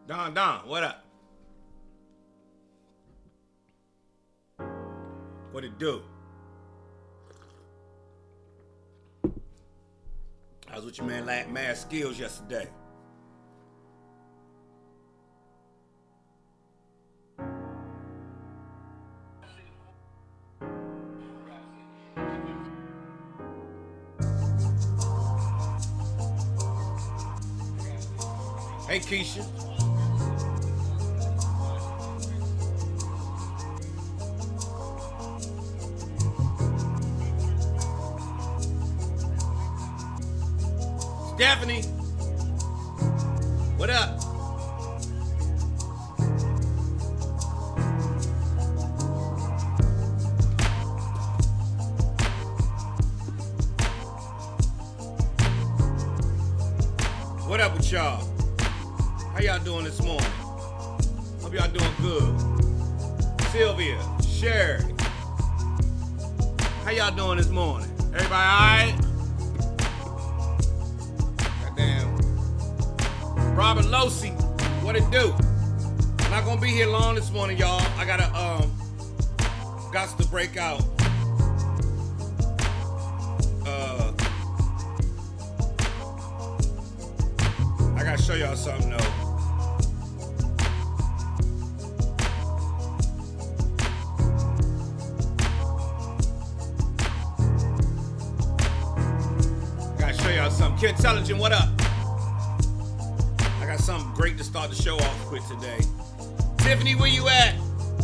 Don, what up? What it do? I was with your man Mad Skills yesterday. Hey, Keisha. Stephanie. What up? What up with y'all? How y'all doing this morning? Hope y'all doing good. Sylvia, Sherry. How y'all doing this morning? Everybody all right? Goddamn. Robert Losi, what it do? I'm not gonna be here long this morning, y'all. I gotta got to break out. I gotta show y'all something though. Something. Intelligent, what up? I got something great to start the show off with today. Tiffany, where you at?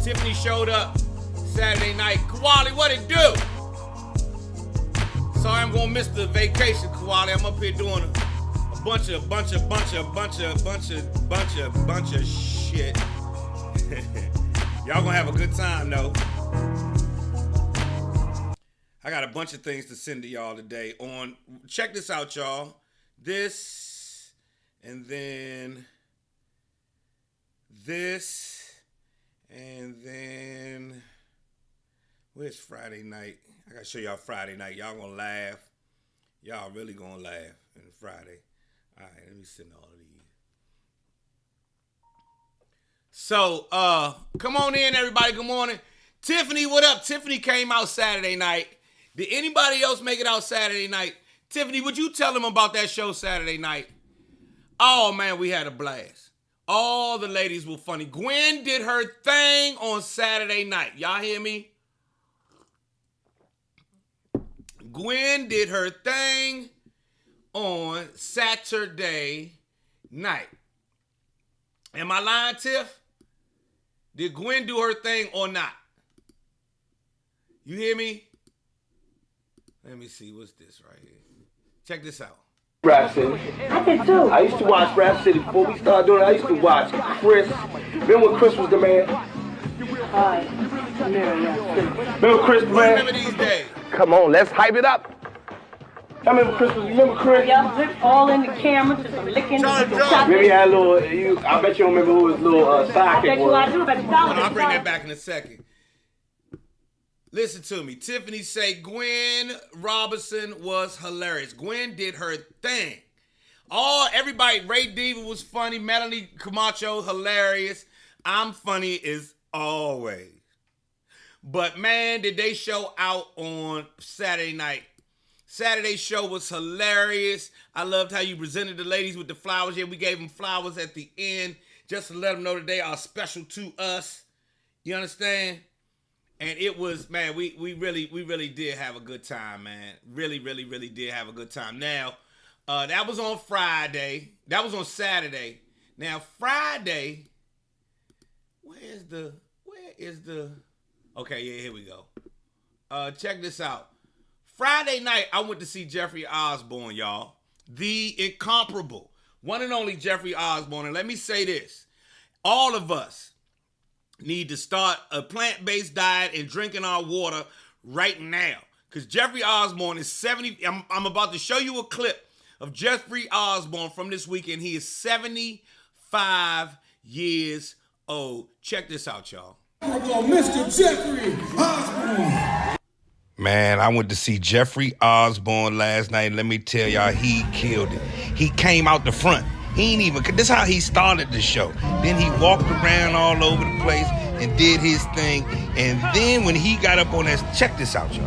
Tiffany showed up Saturday night. Koali, what it do? Sorry, I'm gonna miss the vacation, Koali. I'm up here doing a bunch of shit. Y'all gonna have a good time though. I got a bunch of things to send to y'all today on, check this out, y'all. This, and then this, and then, where's Friday night? I gotta show y'all Friday night. Y'all gonna laugh. Y'all really gonna laugh on Friday. All right, let me send all of these. So, come on in, everybody. Good morning. Tiffany, what up? Tiffany came out Saturday night. Did anybody else make it out Saturday night? Tiffany, would you tell them about that show Saturday night? Oh, man, we had a blast. All the ladies were funny. Gwen did her thing on Saturday night. Y'all hear me? Gwen did her thing on Saturday night. Am I lying, Tiff? Did Gwen do her thing or not? You hear me? Let me see, what's this right here? Check this out. Rap City. I did too. I used to watch Rap City before we started doing it. I used to watch Chris. Remember when Chris was the man? Hi. Remember Chris, man? Remember these days? Come on, let's hype it up. I remember Chris. Remember Chris? Y'all licked all in the camera, just licking. Remember he had a little. I bet you don't remember who his little sidekick was. I bet you I do. Bet you don't. I'll bring that back in a second. Listen to me. Tiffany say Gwen Robinson was hilarious. Gwen did her thing. Everybody, Ray Diva was funny. Melanie Camacho, hilarious. I'm funny as always. But man, did they show out on Saturday night. Saturday's show was hilarious. I loved how you presented the ladies with the flowers. Yeah, we gave them flowers at the end just to let them know that they are special to us. You understand? And it was, man, we really did have a good time, man. Really did have a good time. Now, that was on Friday. That was on Saturday. Now, Friday, where is the, okay, yeah, here we go. Check this out. Friday night, I went to see Jeffrey Osborne, y'all. The incomparable, one and only Jeffrey Osborne. And let me say this. All of us need to start a plant-based diet and drinking our water right now. Because Jeffrey Osborne is 70. I'm about to show you a clip of Jeffrey Osborne from this weekend. He is 75 years old. Check this out, y'all. Mr. Jeffrey Osborne. Man, I went to see Jeffrey Osborne last night. Let me tell y'all, he killed it. He came out the front. He ain't even, this is how he started the show. Then he walked around all over the place and did his thing. And then when he got up on that, check this out, y'all.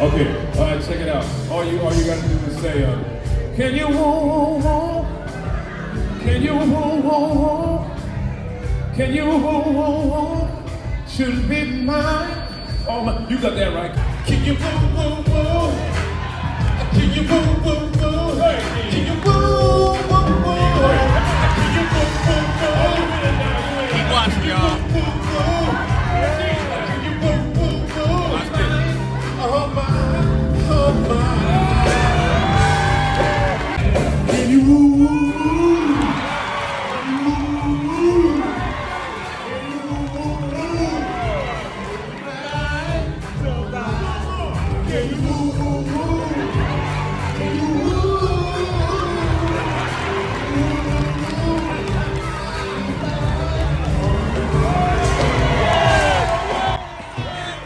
Okay, all right, check it out. All you gotta do is say, can you woo woo? Can you woo woo? Can you woo woo? Should be mine. Oh my, you got that right. Can you woo woo woo? Can you woo woo woo? Hey, can you woo woo woo? Can you woo woo woo? Keep watching, y'all.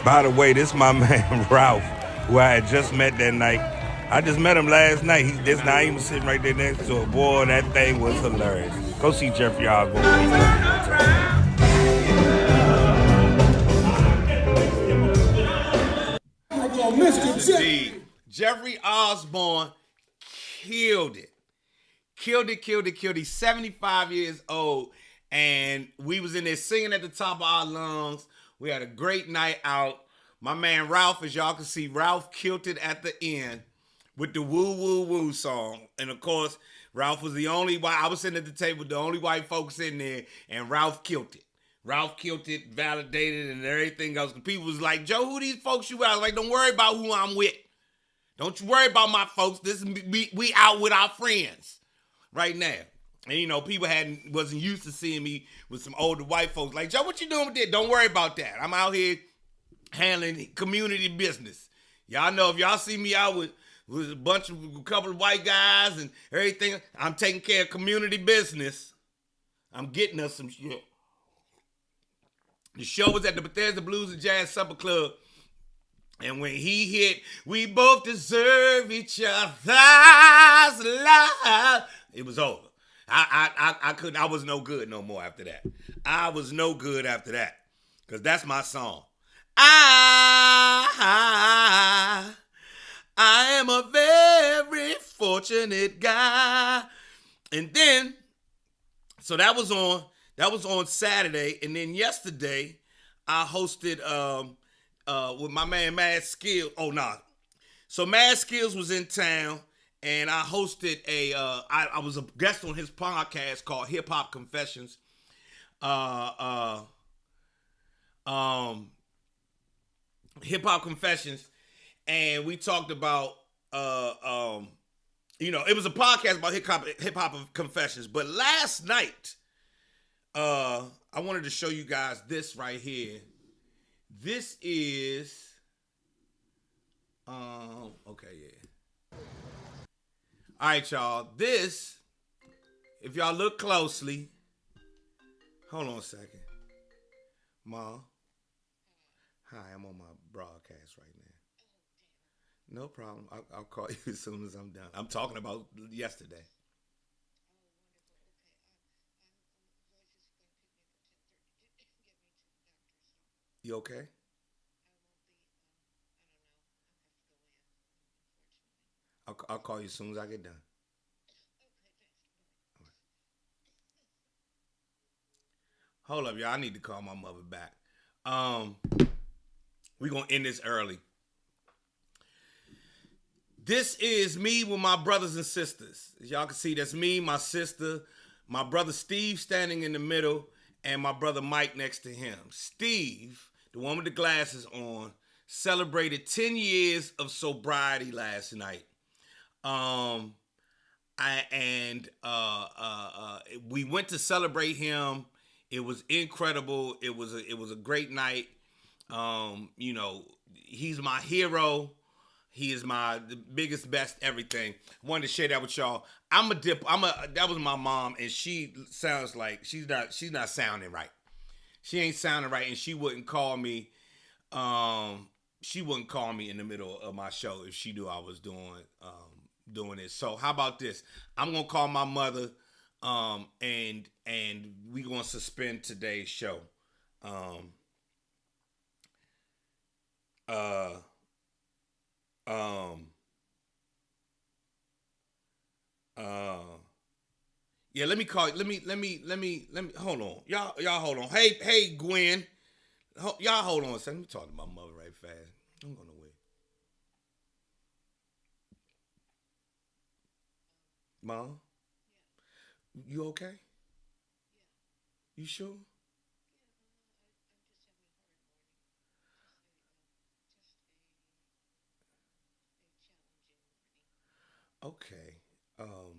By the way, this is my man Ralph, who I had just met that night. I just met him last night. He was sitting right there next to him. Boy, that thing was hilarious. Go see Jeffrey Osborne. Mr. Jeffrey. Jeffrey Osborne killed it. Killed it. He's 75 years old. And we was in there singing at the top of our lungs. We had a great night out. My man Ralph, as y'all can see, Ralph killed it at the end with the woo woo woo song. And of course, Ralph was the only white. I was sitting at the table with the only white folks in there, and Ralph killed it. Ralph killed it, validated, and everything else. People was like, Joe, who these folks you with? I was like, don't worry about who I'm with. Don't you worry about my folks. This is we out with our friends right now. And, you know, people wasn't used to seeing me with some older white folks. Like, Joe, what you doing with that? Don't worry about that. I'm out here handling community business. Y'all know if y'all see me out with a couple of white guys and everything, I'm taking care of community business. I'm getting us some shit. The show was at the Bethesda Blues and Jazz Supper Club. And when he hit, we both deserve each other's love, it was over. I was no good no more after that. I was no good after that. Because that's my song. I am a very fortunate guy. And then, so that was on Saturday. And then yesterday, I hosted with my man Mad Skills. Oh, nah. So Mad Skills was in town. And I hosted I was a guest on his podcast called Hip Hop Confessions. Hip Hop Confessions. And we talked about, it was a podcast about Hip Hop Confessions. But last night, I wanted to show you guys this right here. This is, okay, yeah. All right, y'all. This, if y'all look closely, hold on a second. Ma, hi, I'm on my broadcast right now. No problem. I'll call you as soon as I'm done. I'm talking about yesterday. You okay? I'll call you as soon as I get done. Hold up, y'all. I need to call my mother back. We're going to end this early. This is me with my brothers and sisters. As y'all can see, that's me, my sister, my brother Steve standing in the middle, and my brother Mike next to him. Steve, the one with the glasses on, celebrated 10 years of sobriety last night. We went to celebrate him. It was incredible. It was a great night. He's my hero. He is the biggest, best everything. Wanted to share that with y'all. That was my mom, and she sounds like she's not sounding right. She ain't sounding right, and she wouldn't call me. She wouldn't call me in the middle of my show if she knew I was doing this. So how about this? I'm gonna call my mother, and we gonna suspend today's show. Yeah, let me call. Let me. Hold on, y'all. Hold on. Hey, Gwen. Y'all hold on a second. Let me talk to my mother right fast. I'm going away. Mom, you okay? You sure? Okay. All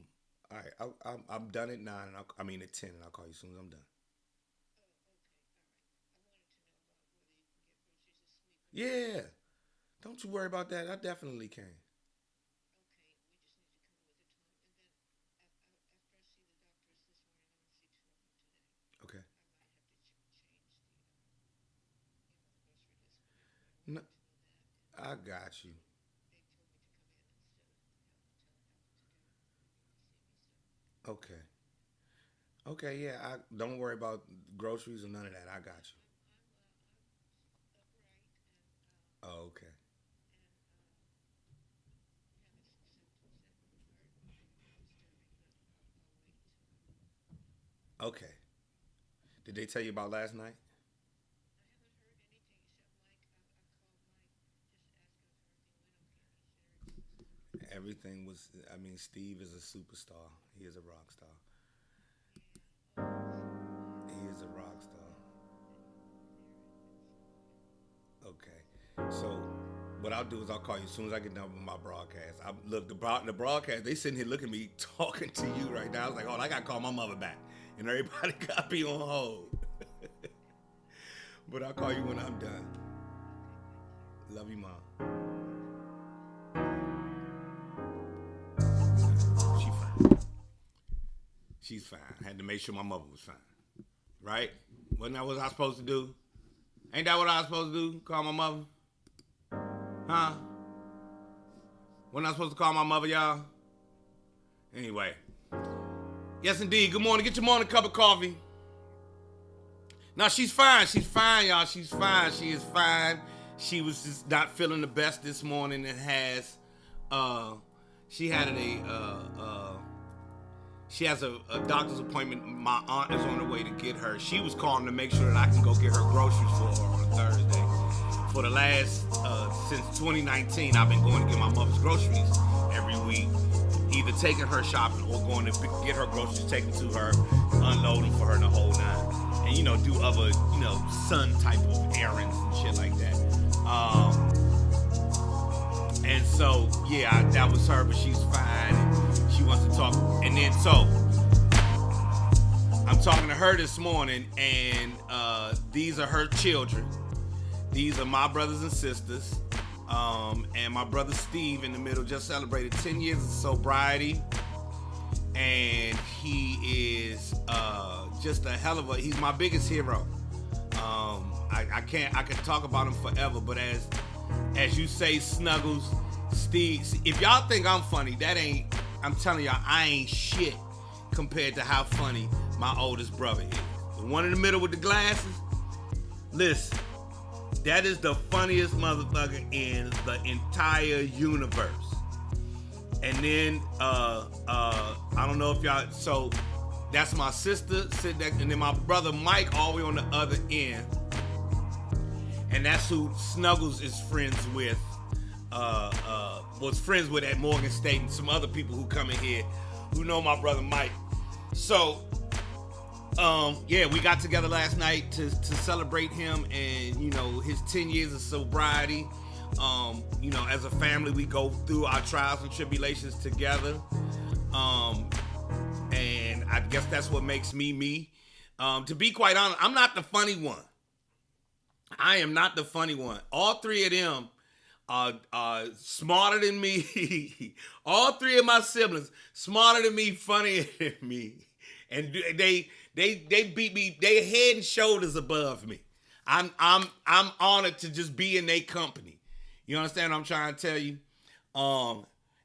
right. I'm done at 9. I mean at 10, and I'll call you as soon as I'm done. Yeah. Don't you worry about that. I definitely can. Okay. No, I got you. Okay. Okay. Yeah. I don't worry about groceries or none of that. I got you. Oh, okay. Okay. Did they tell you about last night? Everything was. I mean, Steve is a superstar. He is a rock star. He is a rock star. Okay. So what I'll do is I'll call you as soon as I get done with my broadcast. The broadcast. They sitting here looking at me talking to you right now. I was like, oh, I gotta call my mother back, and everybody gotta be on hold. But I'll call you when I'm done. Love you, mom. She fine. She's fine. I had to make sure my mother was fine. Right? Wasn't that what I was supposed to do? Ain't that what I was supposed to do? Call my mother? Huh? Wasn't I supposed to call my mother, y'all? Anyway. Yes, indeed. Good morning. Get your morning cup of coffee. Now, she's fine. She's fine, y'all. She's fine. She is fine. She was just not feeling the best this morning and she has a doctor's appointment. My aunt is on her way to get her. She was calling to make sure that I can go get her groceries for her on a Thursday. For the last, since 2019, I've been going to get my mother's groceries every week. Either taking her shopping or going to get her groceries taken to her, unloading for her in the whole nine. And, do other, son type of errands and shit like that. And so, yeah, that was her, but she's fine. And she wants to talk. And then, so, I'm talking to her this morning, and these are her children. These are my brothers and sisters. And my brother Steve in the middle just celebrated 10 years of sobriety. And he is just a hell of he's my biggest hero. I can talk about him forever, but as you say, Snuggles, Steve, if y'all think I'm funny, I'm telling y'all, I ain't shit compared to how funny my oldest brother is. The one in the middle with the glasses, listen, that is the funniest motherfucker in the entire universe. And then, I don't know if y'all, so that's my sister, sit there, and then my brother Mike all the way on the other end. And that's who Snuggles is friends with, was friends with at Morgan State, and some other people who come in here who know my brother Mike. So, yeah, we got together last night to celebrate him and, his 10 years of sobriety. As a family, we go through our trials and tribulations together. And I guess that's what makes me me. To be quite honest, I'm not the funny one. I am not the funny one. All three of them smarter than me. All three of my siblings smarter than me, funnier than me, and they beat me. They head and shoulders above me. I'm honored to just be in their company. You understand what I'm trying to tell you?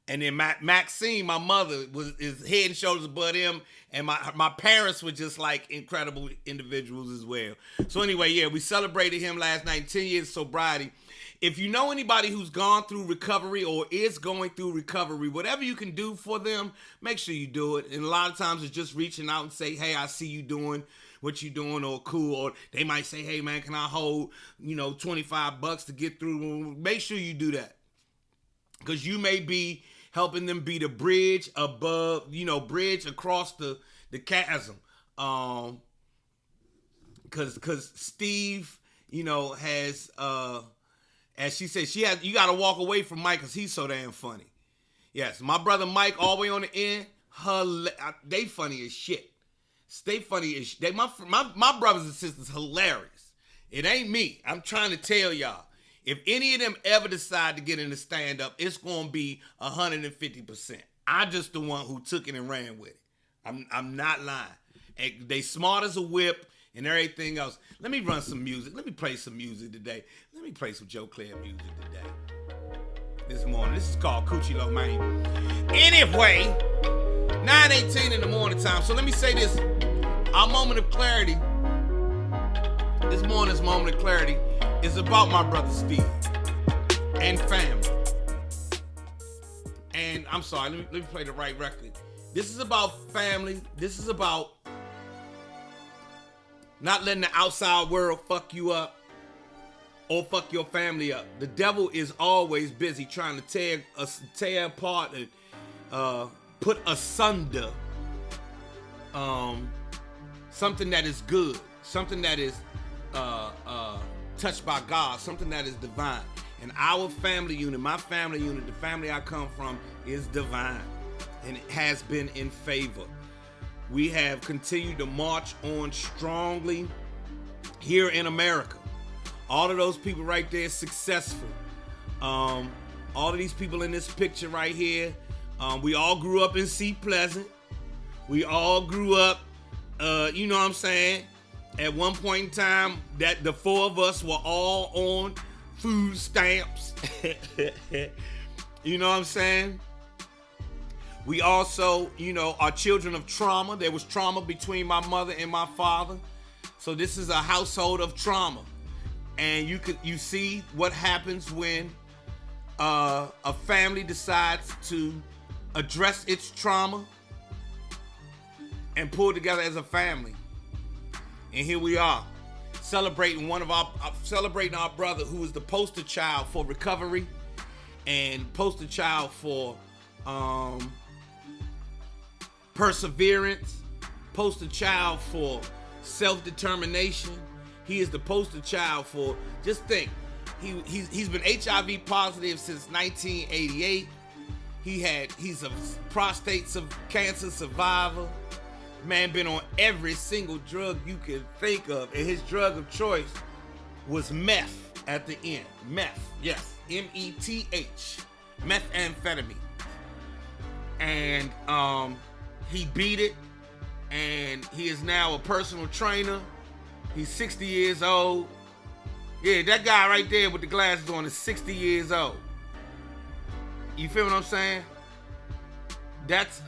And then Maxine, my mother, is head and shoulders above them, and my parents were just like incredible individuals as well. So anyway, yeah, we celebrated him last night, 10 years of sobriety. If you know anybody who's gone through recovery or is going through recovery, whatever you can do for them, make sure you do it. And a lot of times it's just reaching out and say, hey, I see you doing what you doing, or cool. Or they might say, hey, man, can I hold, $25 to get through? Make sure you do that. Because you may be helping them be the bridge above, bridge across the chasm. Because Steve, has, as she said, you got to walk away from Mike because he's so damn funny. Yes, my brother Mike, all the way on the end, they funny as shit. They funny as shit. My brothers and sisters hilarious. It ain't me. I'm trying to tell y'all. If any of them ever decide to get in the stand-up, it's going to be 150%. I'm just the one who took it and ran with it. I'm not lying. And they smart as a whip and everything else. Let me run some music. Let me play some music today. Let me play some Joe Clair music today. This morning. This is called Coochie Lo Man. Anyway, 9:18 in the morning time. So let me say this. Our moment of clarity, this morning's moment of clarity, is about my brother Steve and family. And I'm sorry, let me play the right record. This is about family. This is about not letting the outside world fuck you up or fuck your family up. The devil is always busy trying to tear apart and put asunder something that is good, something that is touched by God, something that is divine. And our family unit, my family unit, the family I come from, is divine. And it has been in favor. We have continued to march on strongly here in America. All of those people right there successful. All of these people in this picture right here, we all grew up in Seat Pleasant. We all grew up, you know what I'm saying? At one point in time, that the four of us were all on food stamps. You know what I'm saying? We also, are children of trauma. There was trauma between my mother and my father. So this is a household of trauma. And you see what happens when a family decides to address its trauma and pull together as a family. And here we are, celebrating celebrating our brother who is the poster child for recovery and poster child for perseverance, poster child for self-determination. He is the poster child for, just think, he's been HIV positive since 1988. He's a prostate cancer survivor. Man been on every single drug you could think of, and his drug of choice was meth at the end. Meth, yes, M-E-T-H, methamphetamine. And he beat it, and he is now a personal trainer. He's 60 years old. Yeah, that guy right there with the glasses on is 60 years old. You feel what I'm saying? That's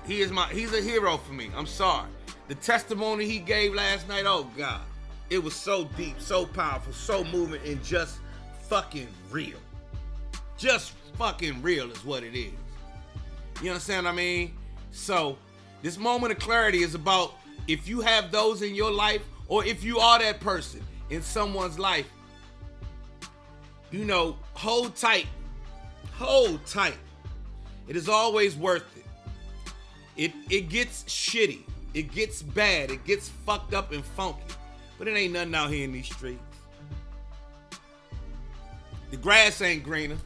he's a hero for me. I'm sorry. The testimony he gave last night, oh God, it was so deep, so powerful, so moving, and just fucking real. Just fucking real is what it is. You understand what I mean? So this moment of clarity is about, if you have those in your life, or if you are that person in someone's life, hold tight. Hold tight. It is always worth it. It gets shitty. It gets bad. It gets fucked up and funky. But it ain't nothing out here in these streets. The grass ain't greener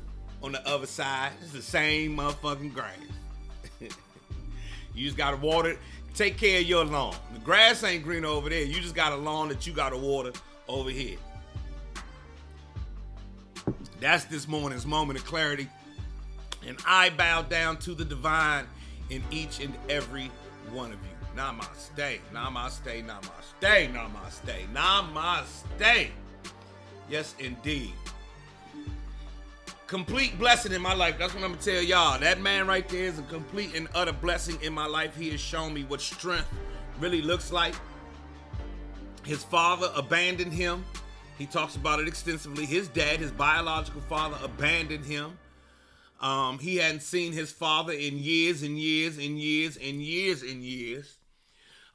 on the other side. It's the same motherfucking grass. You just gotta water it. Take care of your lawn. The grass ain't green over there. You just got a lawn that you gotta water over here. That's this morning's moment of clarity. And I bow down to the divine in each and every one of you. Namaste, namaste, namaste, namaste, namaste. Yes, indeed. Complete blessing in my life. That's what I'm going to tell y'all. That man right there is a complete and utter blessing in my life. He has shown me what strength really looks like. His father abandoned him. He talks about it extensively. His dad, his biological father, abandoned him. He hadn't seen his father in years and years and years and years and years.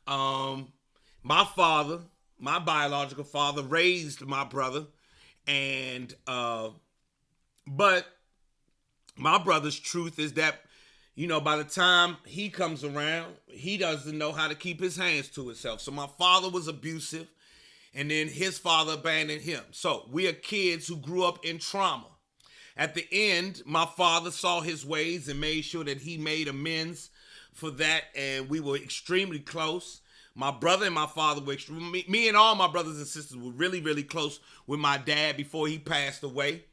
My father, my biological father, raised my brother, and but my brother's truth is that, you know, by the time he comes around, he doesn't know how to keep his hands to himself. So my father was abusive, and then his father abandoned him. So we are kids who grew up in trauma. At the end, my father saw his ways and made sure that he made amends for that, and we were extremely close. My brother and my father were me and all my brothers and sisters were really, really close with my dad before he passed away.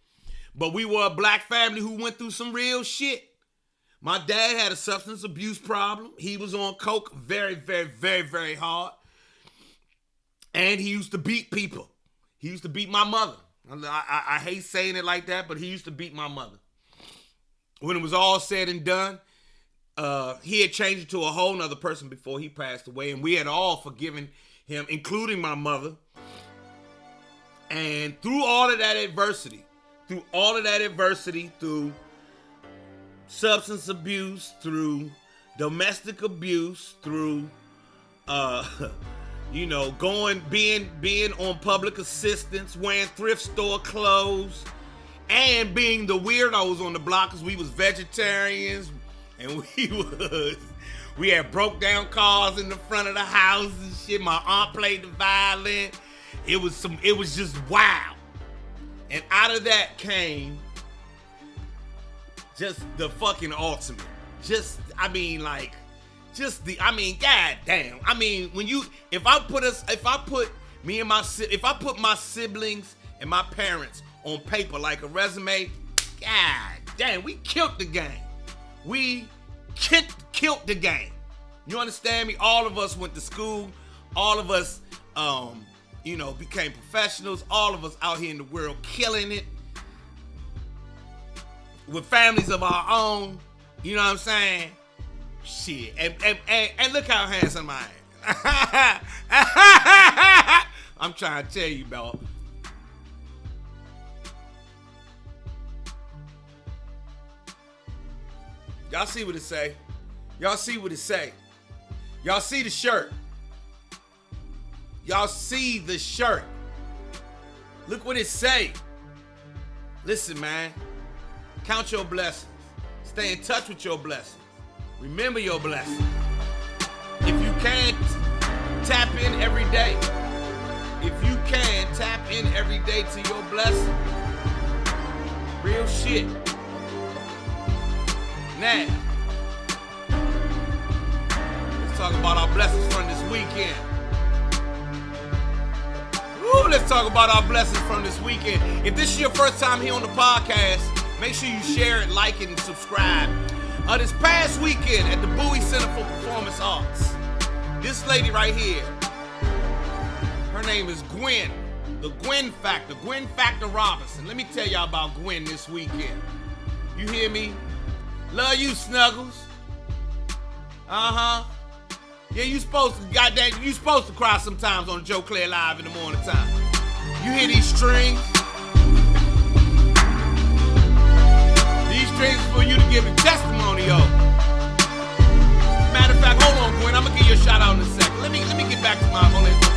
But we were a black family who went through some real shit. My dad had a substance abuse problem. He was on coke very, very, very, very hard. And he used to beat people. He used to beat my mother. I hate saying it like that, but he used to beat my mother. When it was all said and done, he had changed into a whole nother person before he passed away, and we had all forgiven him, including my mother. And through all of that adversity, through substance abuse, through domestic abuse, through you know, being on public assistance, wearing thrift store clothes, and being the weirdos on the block because we was vegetarians, and we had broke down cars in the front of the house and shit. My aunt played the violin. It was just wild. And out of that came just the fucking ultimate. God damn. I mean, if I put my siblings and my parents on paper like a resume, god damn, we killed the game. We killed the game. You understand me? All of us went to school. All of us, became professionals. All of us out here in the world killing it with families of our own. You know what I'm saying? Shit. And look how handsome I am. I'm trying to tell you, dog. Y'all see what it say? Y'all see what it say? Y'all see the shirt? Y'all see the shirt? Look what it say. Listen, man. Count your blessings. Stay in touch with your blessings. Remember your blessings. If you can't tap in every day, to your blessing, real shit. Now, let's talk about our blessings from this weekend. Let's talk about our blessings from this weekend. If this is your first time here on the podcast, make sure you share it, like it, and subscribe. This past weekend at the Bowie Center for Performance Arts, this lady right here, her name is Gwen, the Gwen Factor Robinson. Let me tell y'all about Gwen this weekend. You hear me? Love you, Snuggles. Yeah, you supposed to cry sometimes on Joe Clair Live in the morning time. You hear these strings? These strings are for you to give a testimony of. Matter of fact, hold on, Gwen. I'm gonna give you a shout out in a second. Let me get back to on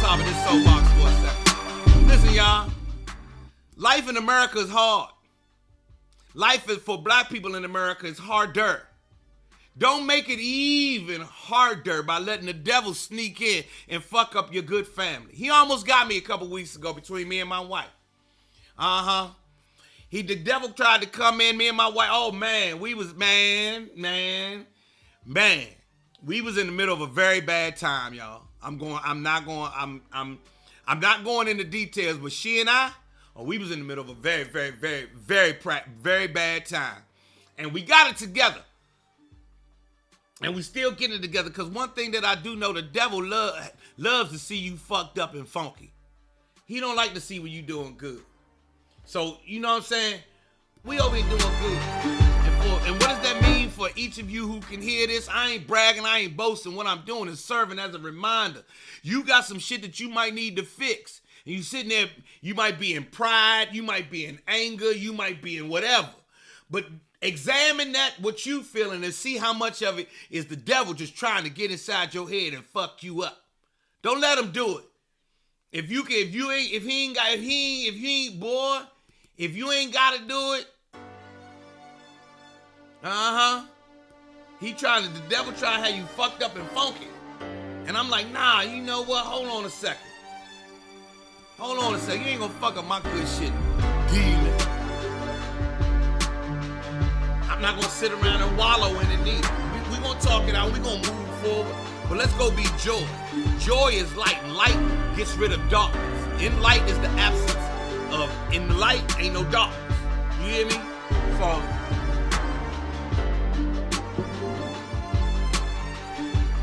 top of this soapbox for a second. Listen, y'all. Life in America is hard. Life is for black people in America is harder. Don't make it even harder by letting the devil sneak in and fuck up your good family. He almost got me a couple weeks ago between me and my wife. The devil tried to come in, me and my wife. Oh man, we was man. We was in the middle of a very bad time, y'all. I'm not going into details, but she and I, we was in the middle of a very, very, very, very bad time. And we got it together. And we still getting it together, because one thing that I do know, the devil loves to see you fucked up and funky. He don't like to see when you doing good. So, you know what I'm saying? We over here doing good. And what does that mean for each of you who can hear this? I ain't bragging, I ain't boasting. What I'm doing is serving as a reminder. You got some shit that you might need to fix. And you sitting there, you might be in pride, you might be in anger, you might be in whatever. But examine that, what you feeling, and see how much of it is the devil just trying to get inside your head and fuck you up. Don't let him do it. If you ain't got to do it, the devil trying to have you fucked up and funky. And I'm like, nah, you know what? Hold on a second. You ain't gonna fuck up my good shit, demon. I'm not gonna sit around and wallow in it either. We gonna talk it out. We gonna move forward. But let's go be joy. Joy is light, and light gets rid of darkness. In light is the absence of, in the light ain't no darkness. You hear me? So,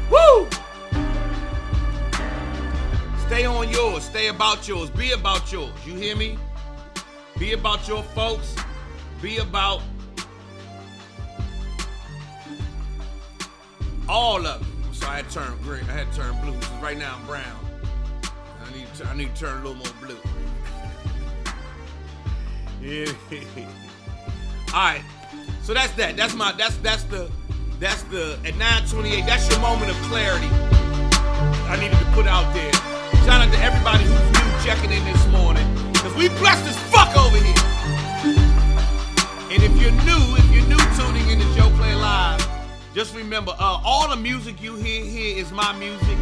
woo! Stay on yours. Stay about yours. Be about yours. You hear me? Be about your folks. Be about all of it. So I had to turn green. I had to turn blue. Because right now I'm brown. I need to turn a little more blue. Yeah. All right. So that's that. That's the at 9:28. That's your moment of clarity. I needed to put out there. Shout out to everybody who's new checking in this morning, because we blessed as fuck over here. And if you're new tuning in to Joe Clair Live, just remember, all the music you hear here is my music.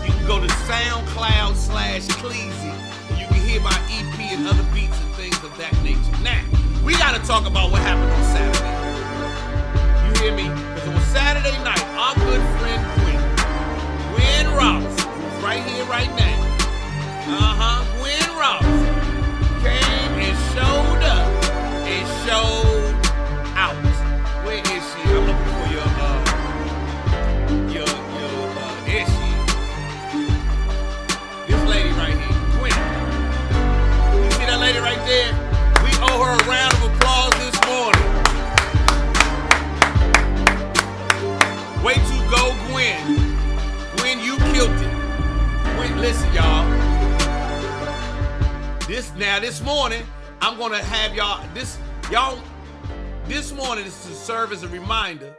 You can go to SoundCloud/Cleezy, and you can hear my EP and other beats and things of that nature. Now, we gotta talk about what happened on Saturday. You hear me? Because on Saturday night, our good friend Gwen Robinson, who's right here, right now. Gwen Robinson came and showed up and showed out. Where is she? I'm looking for there she is. This lady right here, Gwen. You see that lady right there? We owe her a round of applause this morning. Way to go, Gwen. Gwen, you killed it. Gwen, listen, y'all. This morning, I'm gonna have this morning is to serve as a reminder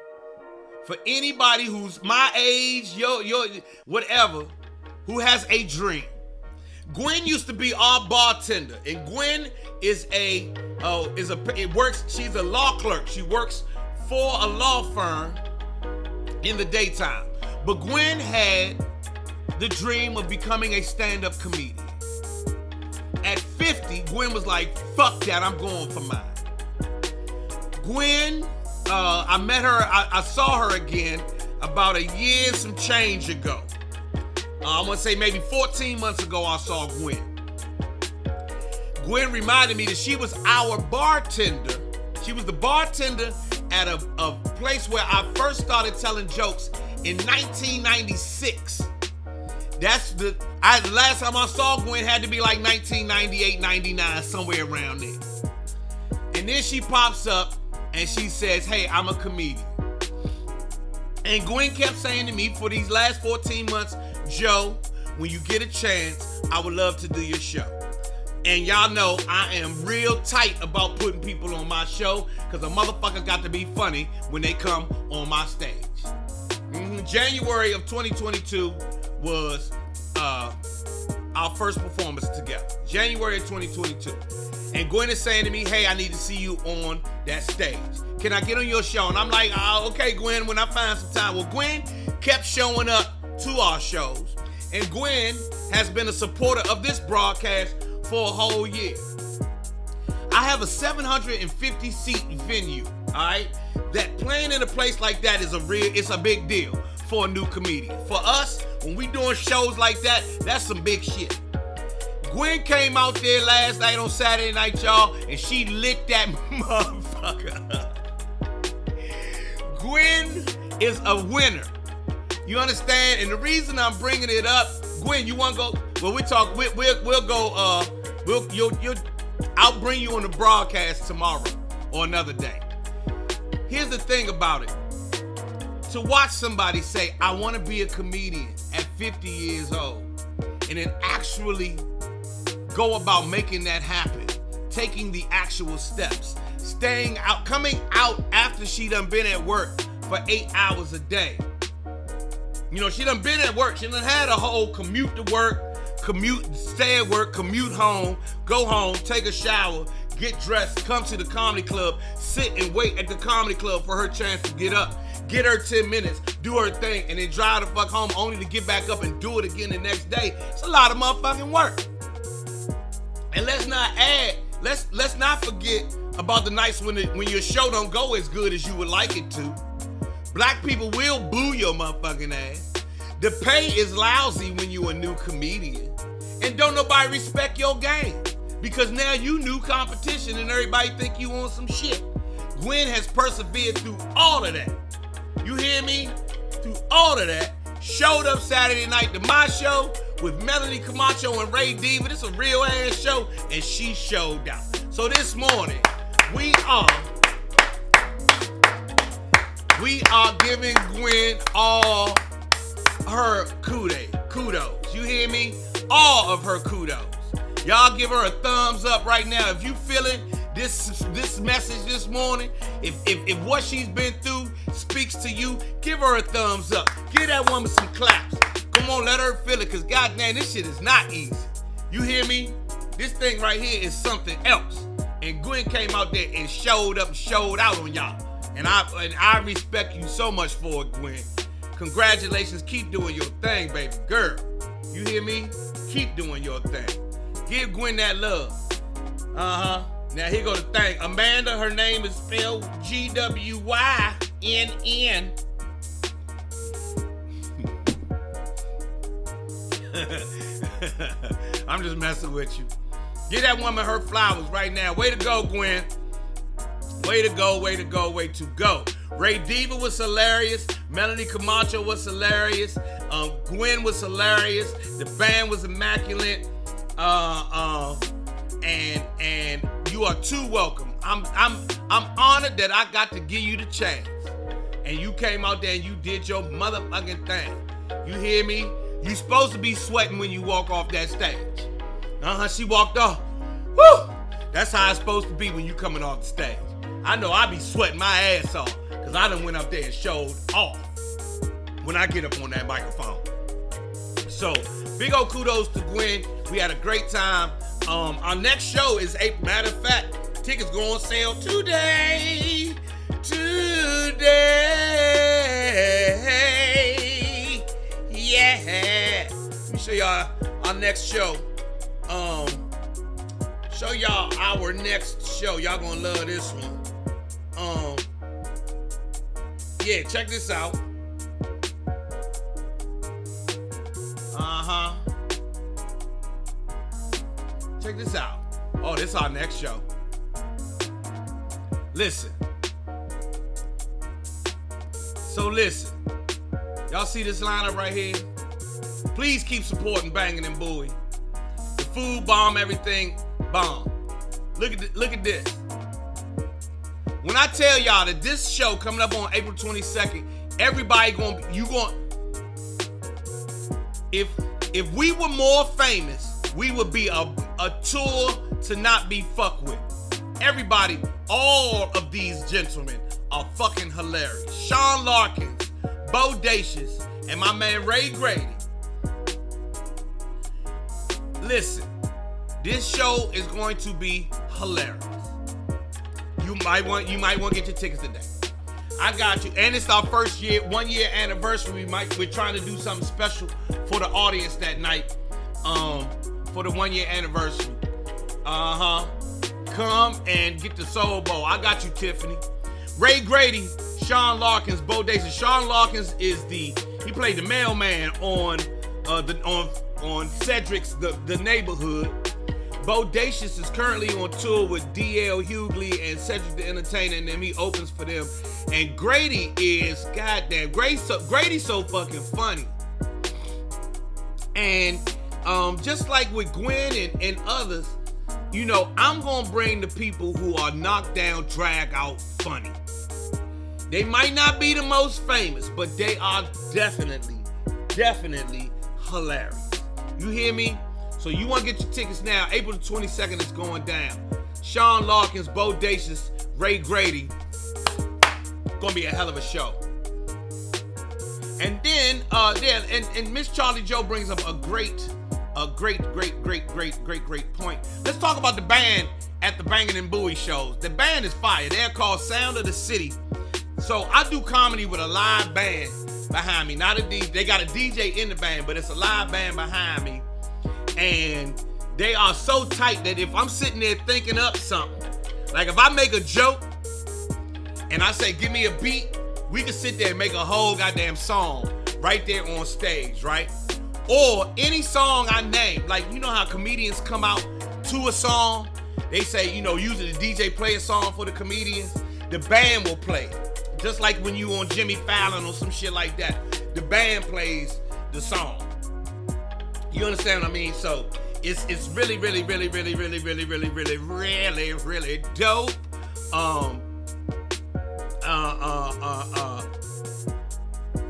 for anybody who's my age, your whatever, who has a dream. Gwen used to be our bartender, and Gwen she's a law clerk. She works for a law firm in the daytime. But Gwen had the dream of becoming a stand-up comedian. At 50, Gwen was like, fuck that, I'm going for mine. Gwen, I met her, I saw her again about a year and some change ago. I'm gonna say maybe 14 months ago I saw Gwen. Gwen reminded me that she was our bartender. She was the bartender at a place where I first started telling jokes in 1996. Last time I saw Gwen had to be like 1998, 99, somewhere around there. And then she pops up and she says, hey, I'm a comedian. And Gwen kept saying to me for these last 14 months, Joe, when you get a chance, I would love to do your show. And y'all know I am real tight about putting people on my show, because a motherfucker got to be funny when they come on my stage. January of 2022 was our first performance together. January of 2022. And Gwen is saying to me, hey, I need to see you on that stage. Can I get on your show? And I'm like, okay, Gwen, when I find some time. Well, Gwen kept showing up to our shows. And Gwen has been a supporter of this broadcast for a whole year. I have a 750-seat venue, all right? That playing in a place like that it's a big deal for a new comedian. For us, when we doing shows like that, that's some big shit. Gwen came out there last night on Saturday night, y'all, and she lit that motherfucker up. Gwen is a winner. You understand? And the reason I'm bringing it up, Gwen, you want to go? Well, we'll go. I'll bring you on the broadcast tomorrow or another day. Here's the thing about it. To watch somebody say, I want to be a comedian at 50 years old, and then actually go about making that happen, taking the actual steps, staying out, coming out after she done been at work for 8 hours a day. You know, she done been at work. She done had a whole commute to work, commute, stay at work, commute home, go home, take a shower, get dressed, come to the comedy club, sit and wait at the comedy club for her chance to get up, get her 10 minutes, do her thing, and then drive the fuck home only to get back up and do it again the next day. It's a lot of motherfucking work. And let's not forget about the nights when your show don't go as good as you would like it to. Black people will boo your motherfucking ass. The pay is lousy when you a new comedian. And don't nobody respect your game. Because now you new competition and everybody think you on some shit. Gwen has persevered through all of that. You hear me? Through all of that. Showed up Saturday night to my show with Melanie Camacho and Ray Diva. This is a real ass show. And she showed out. So this morning, we are giving Gwen all her kudos. You hear me? All of her kudos. Y'all give her a thumbs up right now. If you feeling this message this morning, if what she's been through speaks to you, give her a thumbs up. Give that woman some claps. Come on, let her feel it, because goddamn, this shit is not easy. You hear me? This thing right here is something else. And Gwen came out there and showed up and showed out on y'all. And I respect you so much for it, Gwen. Congratulations. Keep doing your thing, baby girl. You hear me? Keep doing your thing. Give Gwen that love. Now here go the thing. Amanda, her name is spelled Gwynn. I'm just messing with you. Give that woman her flowers right now. Way to go, Gwen. Way to go, way to go, way to go. Ray Diva was hilarious. Melanie Camacho was hilarious. Gwen was hilarious. The band was immaculate. And you are too welcome. I'm honored that I got to give you the chance. And you came out there and you did your motherfucking thing. You hear me? You supposed to be sweating when you walk off that stage. She walked off. Woo! That's how it's supposed to be when you coming off the stage. I know I be sweating my ass off because I done went up there and showed off when I get up on that microphone. So, big old kudos to Gwen. We had a great time. Our next show is April. Matter of fact, tickets go on sale today. Yeah. Let me show y'all our next show. Show y'all our next show. Y'all gonna love this one. Yeah, check this out. Check this out. Oh, this is our next show. Listen. So listen. Y'all see this lineup right here? Please keep supporting Bangin' and Bowie. The food bomb, everything bomb. Look at this. When I tell y'all that this show coming up on April 22nd, everybody if we were more famous, we would be a tour to not be fucked with. Everybody, all of these gentlemen are fucking hilarious. Sean Larkins, Bodacious, and my man Ray Grady. Listen, this show is going to be hilarious. You might want to get your tickets today. I got you. And it's our first 1 year anniversary. We're trying to do something special for the audience that night. For the 1 year anniversary. Come and get the Soul Bowl. I got you, Tiffany. Ray Grady, Sean Larkins, Bodacious. Sean Larkins is he played the mailman on Cedric's The Neighborhood. Bodacious is currently on tour with DL Hughley and Cedric the Entertainer, and then he opens for them. And Grady is, goddamn, Grady's so fucking funny. And just like with Gwen and others, you know, I'm gonna bring the people who are knocked down, drag out, funny. They might not be the most famous, but they are definitely hilarious. You hear me? So you want to get your tickets now. April the 22nd is going down. Sean Larkins, Bodacious, Ray Grady. Gonna be a hell of a show. And then, and Miss Charlie Joe brings up a great point. Let's talk about the band at the Bangin' and Bowie shows. The band is fire. They're called Sound of the City. So I do comedy with a live band behind me. Not a DJ. They got a DJ in the band, but it's a live band behind me. And they are so tight that if I'm sitting there thinking up something, like if I make a joke and I say, give me a beat, we can sit there and make a whole goddamn song right there on stage, right? Or any song I name, like you know how comedians come out to a song, they say, you know, usually the DJ play a song for the comedians, the band will play it. Just like when you on Jimmy Fallon or some shit like that, the band plays the song. You understand what I mean? So it's really dope.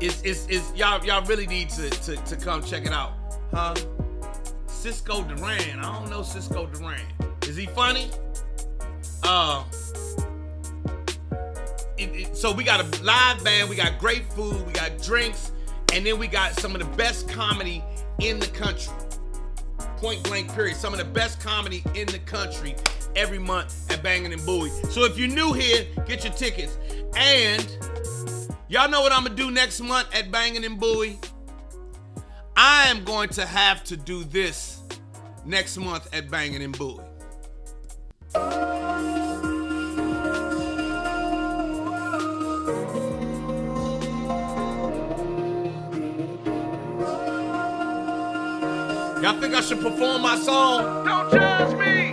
It's y'all really need to come check it out, huh? Cisco Duran, I don't know Cisco Duran. Is he funny? So we got a live band, we got great food, we got drinks, and then we got some of the best comedy in the country. Point blank period. Some of the best comedy in the country every month at Bangin' and Bowie. So if you're new here, get your tickets. And y'all know what I'm gonna do next month at Bangin' and Bowie? I am going to have to do this next month at Bangin' and Bowie. Y'all think I should perform my song? Don't judge me.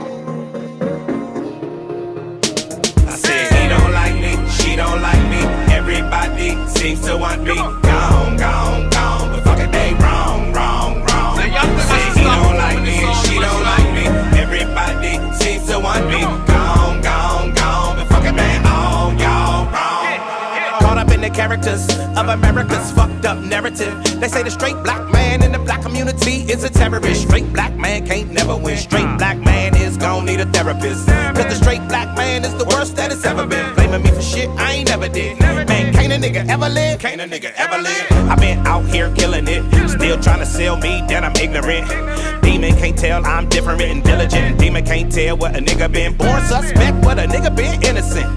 I said he don't like me, she don't like me. Everybody seems to want me. Gone, gone, gone. But fuck it, they wrong. Now y'all think I said he don't like me and she don't like me. Everybody seems to want me. Gone, gone, gone. But fuck it, man, all y'all wrong. Caught up in the characters of America's fucked up narrative. They say the straight black man in the black community is a terrorist. Straight black man can't never win. Straight black man is gon' need a therapist. Cause the straight black man is the worst that it's ever been. Blaming me for shit I ain't never did. Man, can't a nigga ever live? Can't a nigga ever live? I been out here killing it. Still trying to sell me that I'm ignorant. Demon can't tell I'm different and diligent. Demon can't tell what a nigga been. Born suspect, but a nigga been innocent.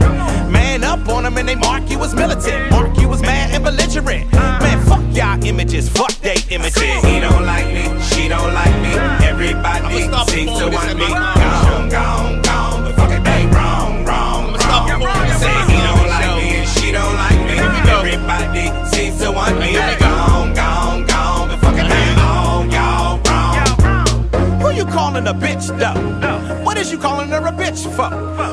Man up on him and they mark you as militant. Mark you as mad and belligerent. Man, fuck y'all images, fuck they images. He don't like me, she don't like me. Everybody seems to want me. Gone, gone, gone. But fuck it, they wrong. Say he don't like me and she don't like me. Everybody seems to want me. Gone, gone, gone. But fuck it, they all y'all wrong. Who you calling a bitch though? What is you calling her a bitch for?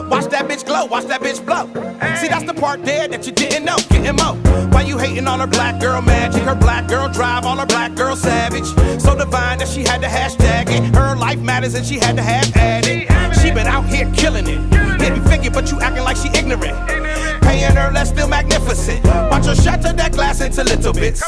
Watch that bitch glow, watch that bitch blow. See, that's the part there that you didn't know. Getting mo. Why you hating on her black girl magic? Her black girl drive, all her black girl savage. So divine that she had to hashtag it. Her life matters and she had to have added. She been out here killing it. Getting figured, but you acting like she ignorant. Paying her less, still magnificent. Watch her shatter that glass into little bits.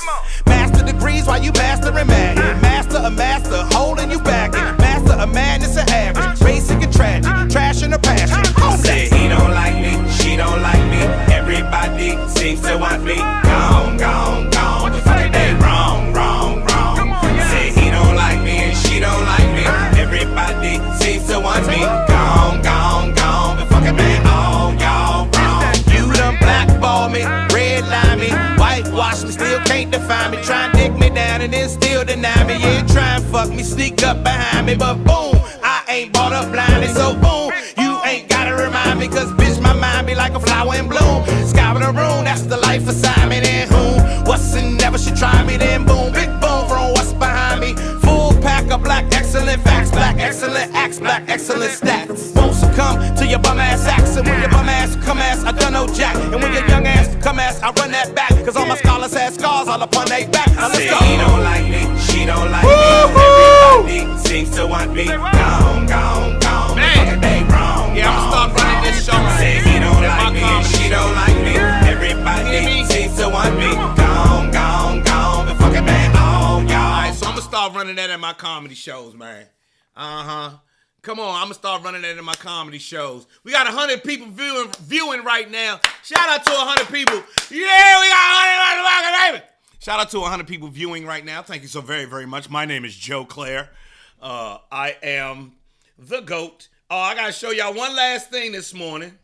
Master degrees while you mastering mad. Master a master, holding you back. Master a madness and average. Basic and tragic, trash in her passion. Said he don't like me, she don't like me. Everybody seems to want me. Gone, gone, gone. But fuck it, they wrong. Say he don't like me and she don't like me. Everybody seems to want me. Gone, gone, gone. But fuck it, man, all y'all wrong. You done blackball me, redline me, whitewash me, still can't define me. Try and dick me down and then still deny me. Yeah, try and fuck me, sneak up behind me, but boom, I ain't bought up blindly, so boom, you ain't gotta remind me, cause bitch, my mind be like a flower in bloom. Sky in the room, that's the life assignment. And whom, what's and never should try me, then boom, big boom from what's behind me. Full pack of black excellent facts, black excellent acts. facts, black excellent stats. Won't succumb to your bum ass acts. And when your bum ass come ass, I done no jack. And when your young ass come ass, I run that back. Cause all my scholars had scars all upon they back. Now let's go. He don't like me, she don't like me. Everybody seems to want me. Gone, gone, gone. Man, they wrong. Yeah, I'ma start running this show. Say he don't like me, and she don't like me. Everybody seems to want me. Gone, gone, gone. The fucking man, all y'all. Alright, so I'ma start running that at my comedy shows, man. Come on, I'ma start running that in my comedy shows. We got 100 people viewing right now. Shout out to 100 people. Yeah, we got 100 baby. Shout out to 100 people viewing right now. Thank you so very, very much. My name is Joe Clair. I am the GOAT. I gotta show y'all one last thing this morning.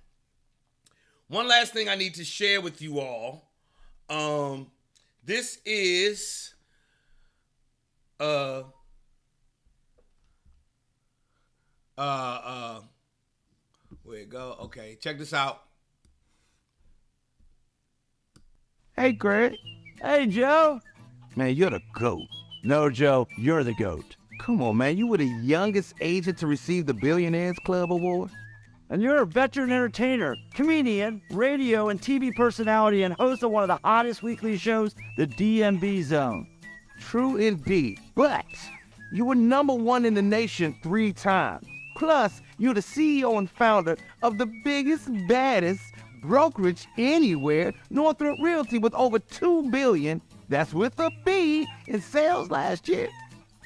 One last thing I need to share with you all. This is where it go? Okay, check this out. Hey, Greg. Hey, Joe. Man, you're the GOAT. No, Joe, you're the GOAT. Come on, man. You were the youngest agent to receive the Billionaires Club Award. And you're a veteran entertainer, comedian, radio and TV personality, and host of one of the hottest weekly shows, the DMB Zone. True indeed. But you were #1 in the nation 3 times. Plus, you're the CEO and founder of the biggest, baddest brokerage anywhere, Northrop Realty, with over $2 billion, that's with a B, in sales last year.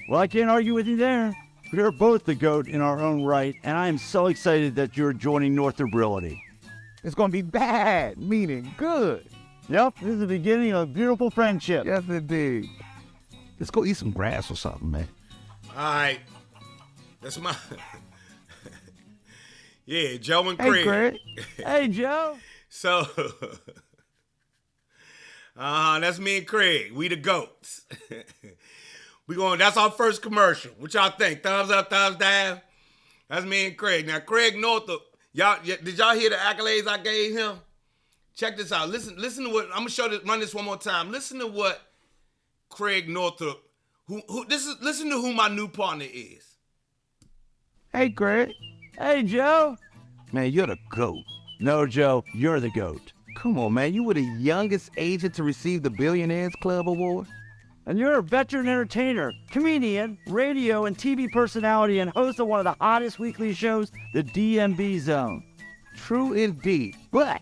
Well, I can't argue with you there. We're both the GOAT in our own right, and I am so excited that you're joining Northrop Realty. It's going to be bad, meaning good. Yep, this is the beginning of a beautiful friendship. Yes, indeed. Let's go eat some grass or something, man. All right. That's my... Yeah, Joe and Craig. Hey, Craig. Hey, Joe. So, that's me and Craig. We the GOATs. That's our first commercial. What y'all think? Thumbs up, thumbs down? That's me and Craig. Now, Craig Northrop, did y'all hear the accolades I gave him? Check this out. Listen to what, I'm gonna run this one more time. Listen to what Craig Northrop, listen to who my new partner is. Hey, Craig. Hey, Joe. Man, you're the GOAT. No, Joe, you're the GOAT. Come on, man. You were the youngest agent to receive the Billionaires Club Award. And you're a veteran entertainer, comedian, radio and TV personality, and host of one of the hottest weekly shows, the DMB Zone. True indeed. But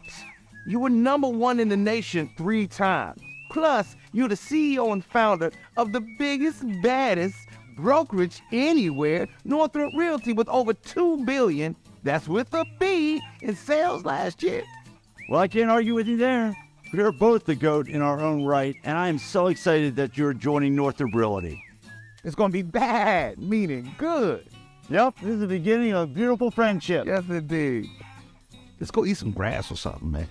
you were #1 in the nation 3 times. Plus, you're the CEO and founder of the biggest, baddest brokerage anywhere, Northrop Realty, with over $2 billion, that's with a B, in sales last year. Well, I can't argue with you there. We're both the GOAT in our own right, and I am so excited that you're joining Northrop Realty. It's going to be bad, meaning good. Yep, this is the beginning of a beautiful friendship. Yes, indeed. Let's go eat some grass or something, man.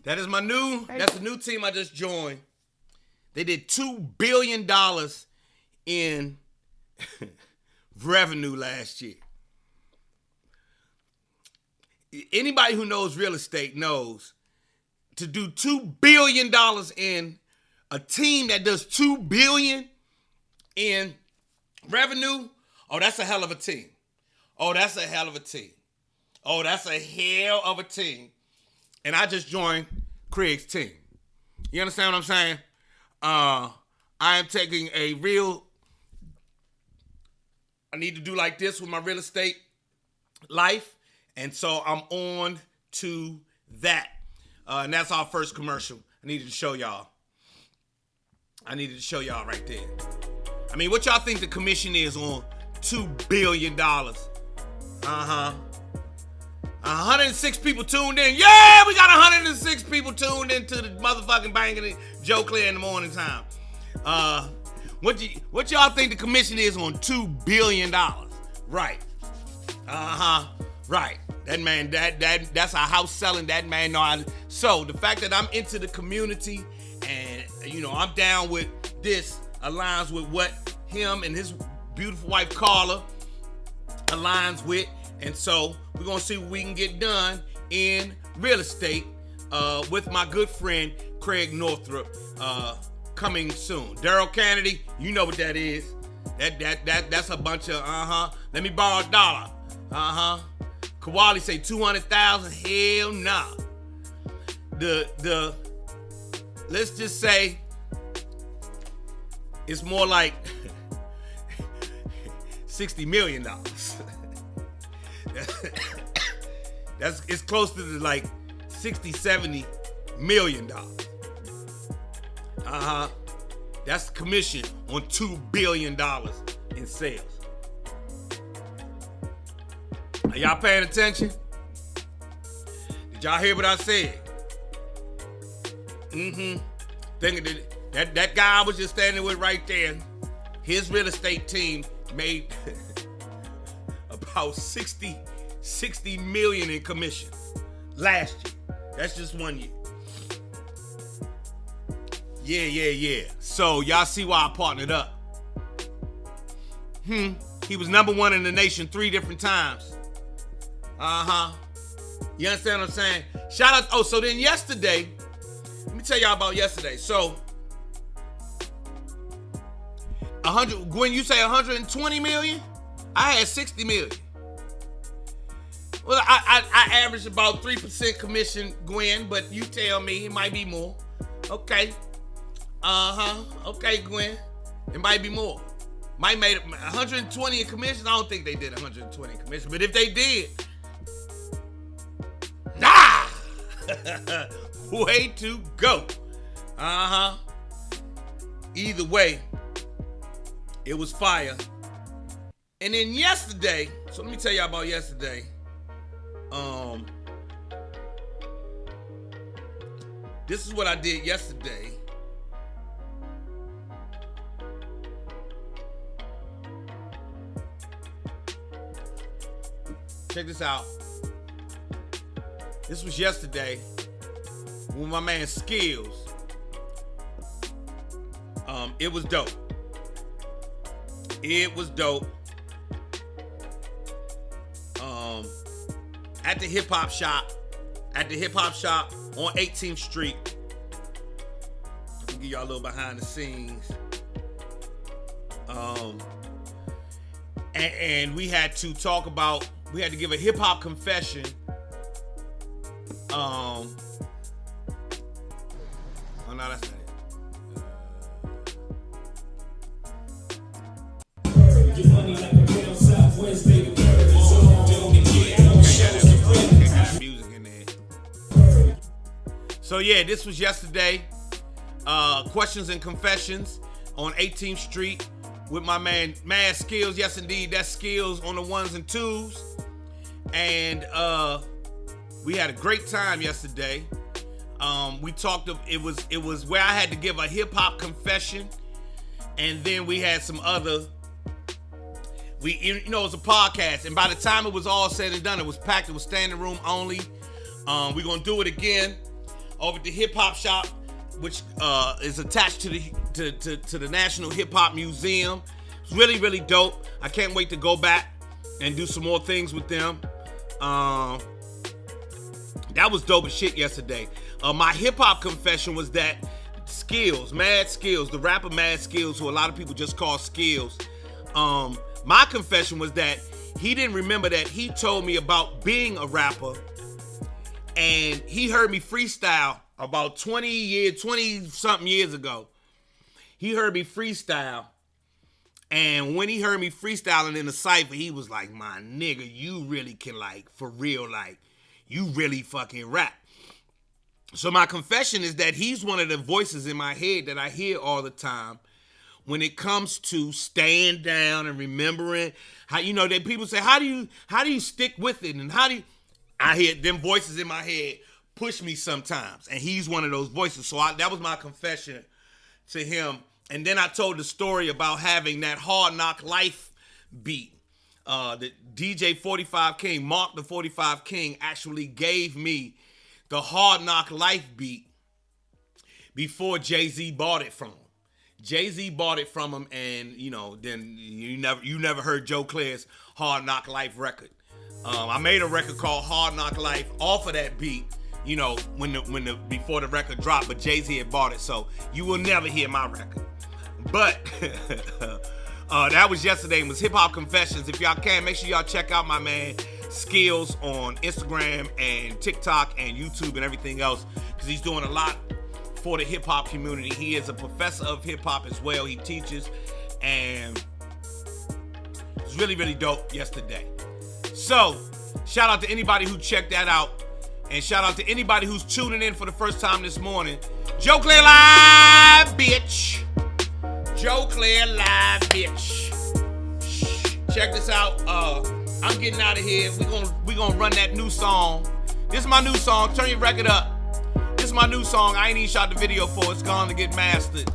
That's the new team I just joined. They did $2 billion in revenue last year. Anybody who knows real estate knows to do $2 billion in a team that does $2 billion in revenue. Oh, that's a hell of a team. Oh, that's a hell of a team. Oh, that's a hell of a team. And I just joined Craig's team. You understand what I'm saying? I am taking I need to do like this with my real estate life. And so I'm on to that. And that's our first commercial. I needed to show y'all. Right there. I mean, what y'all think the commission is on $2 billion? 106 people tuned in. Yeah, we got 106 people tuned into the motherfucking Banging Joe Clair in the morning time. What y'all think the commission is on $2 billion? Right. Right. That man, that's a house selling. That man know how. So the fact that I'm into the community and I'm down with this aligns with what him and his beautiful wife Carla aligns with, and so we're gonna see what we can get done in real estate with my good friend Craig Northrop coming soon. Daryl Kennedy, you know what that is. That's a bunch of Let me borrow a dollar. Kawali say 200,000. Hell nah. Let's just say it's more like $60 million. It's close to like 60-70 million dollars. That's the commission on $2 billion in sales. Are y'all paying attention? Did y'all hear what I said? Thinking that guy I was just standing with right there, his real estate team made about 60 million in commission last year. That's just 1 year. Yeah. So y'all see why I partnered up. He was number one in the nation 3 different times. You understand what I'm saying? Shout out. Oh, so then yesterday, let me tell y'all about yesterday. So, Gwen, you say 120 million? I had 60 million. Well, I averaged about 3% commission, Gwen, but you tell me it might be more. Okay. Okay, Gwen. It might be more. Might made 120 in commission. I don't think they did 120 in commission, but if they did, way to go. Either way, it was fire. And then yesterday, so let me tell y'all about yesterday. This is what I did yesterday. Check this out. This was yesterday with my man Skills. It was dope. It was dope. At the hip hop shop on 18th Street. I'll give y'all a little behind the scenes. And we had to talk about, we had to give a hip hop confession. Oh no, that's not it. Music in there. So yeah, this was yesterday. Questions and confessions on 18th Street with my man Mad Skills. Yes, indeed, that's Skills on the ones and twos. And we had a great time yesterday. We talked of it was where I had to give a hip hop confession, and then we had some other. It was a podcast, and by the time it was all said and done, it was packed. It was standing room only. We're gonna do it again over at the hip hop shop, which is attached to the National Hip Hop Museum. It's really, really dope. I can't wait to go back and do some more things with them. That was dope as shit yesterday. My hip hop confession was that Mad Skills, the rapper Mad Skills, who a lot of people just call Skills. My confession was that he didn't remember that he told me about being a rapper, and he heard me freestyle about 20-something years ago. He heard me freestyle, and when he heard me freestyling in the cypher, he was like, my nigga, you really can, like, for real, like, you really fucking rap. So my confession is that he's one of the voices in my head that I hear all the time when it comes to staying down and remembering how, that people say, how do you stick with it? And I hear them voices in my head push me sometimes. And he's one of those voices. So that was my confession to him. And then I told the story about having that Hard Knock Life beat. The DJ 45 King, Mark the 45 King, actually gave me the Hard Knock Life beat before Jay-Z bought it from him. Jay-Z bought it from him, and then you never heard Joe Clair's Hard Knock Life record. I made a record called Hard Knock Life off of that beat you know, before the record dropped, but Jay-Z had bought it, so you will never hear my record. But that was yesterday. It was Hip Hop Confessions. If y'all can, make sure y'all check out my man Skills on Instagram and TikTok and YouTube and everything else, because he's doing a lot for the hip hop community. He is a professor of hip hop as well. He teaches, and it was really, really dope yesterday. So, shout out to anybody who checked that out, and shout out to anybody who's tuning in for the first time this morning. Joe Clair live, bitch. Joe Clair live, bitch. Check this out. I'm getting out of here. We gonna run that new song. This is my new song. Turn your record up. This is my new song. I ain't even shot the video for it. It's gone to get mastered.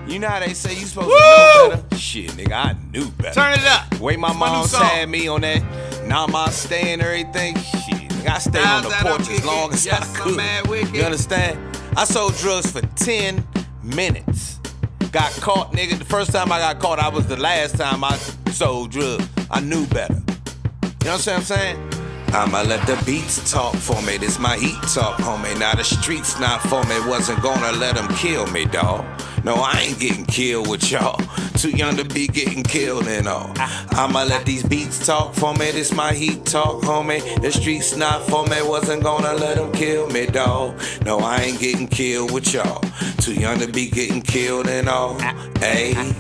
You know how they say you supposed to know better? Shit, nigga, I knew better. Turn it up. Way my mom had me on that Namaste and everything. Shit, nigga, I stayed on the porch as long as I could. You understand? I sold drugs for 10 minutes. Got caught, nigga. The first time I got caught, I was the last time I sold drugs. I knew better. You know what I'm saying? I'ma let the beats talk for me. This my heat talk, homie. Now the streets not for me. Wasn't gonna let them kill me, dawg. No, I ain't getting killed with y'all. Too young to be getting killed and all. I'ma let these beats talk for me. This my heat talk, homie. The streets not for me. Wasn't gonna let them kill me, dawg. No, I ain't getting killed with y'all. Too young to be getting killed and all. Ayy.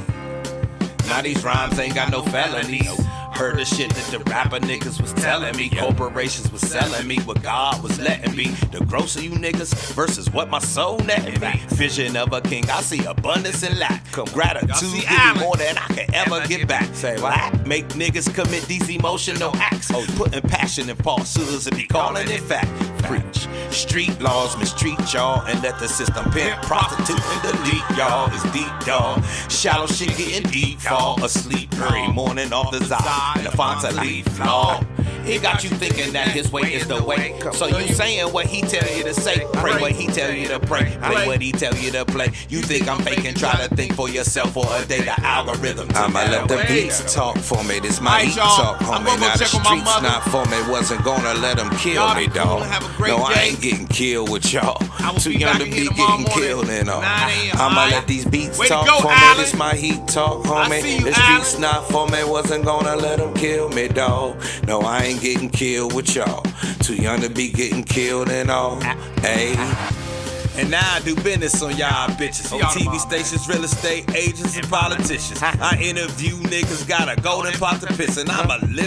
Now these rhymes ain't got no felonies. Heard the shit that the rapper niggas was telling me. Corporations was selling me what God was letting me. The gross of you niggas versus what my soul netting me. Vision of a king, I see abundance and lack. Gratitude give me more than I can ever get back. Say what? Make niggas commit these emotional acts. Putting passion in falsehoods and be calling it fact. Preach. Street laws mistreat y'all and let the system pimp, prostitute, and delete y'all. It's deep, dog. Shallow shit getting deep. Fall asleep every morning off the side. And the fonts are leaf flaw. It got you thinking that his way is the way. So you saying what he tell you to say. Pray what he tell you to pray. Play what he tell you to play. You think I'm faking, try to think for yourself for a day. The algorithm. I'ma let the beats talk for me. This my heat talk, homie. Now the streets not for me. Wasn't gonna let them kill me, dawg. No, I ain't getting killed with y'all. Too young to be getting killed and all. I'ma let these beats talk for me. This my heat talk, homie. The streets not for me. Wasn't gonna let them kill me, dawg. No, I ain't getting killed with y'all. Too young to be getting killed and all. Ayy. And now I do business on y'all bitches. On TV stations, real estate agents, and politicians. I interview niggas, got a golden pot to piss, and I'm a living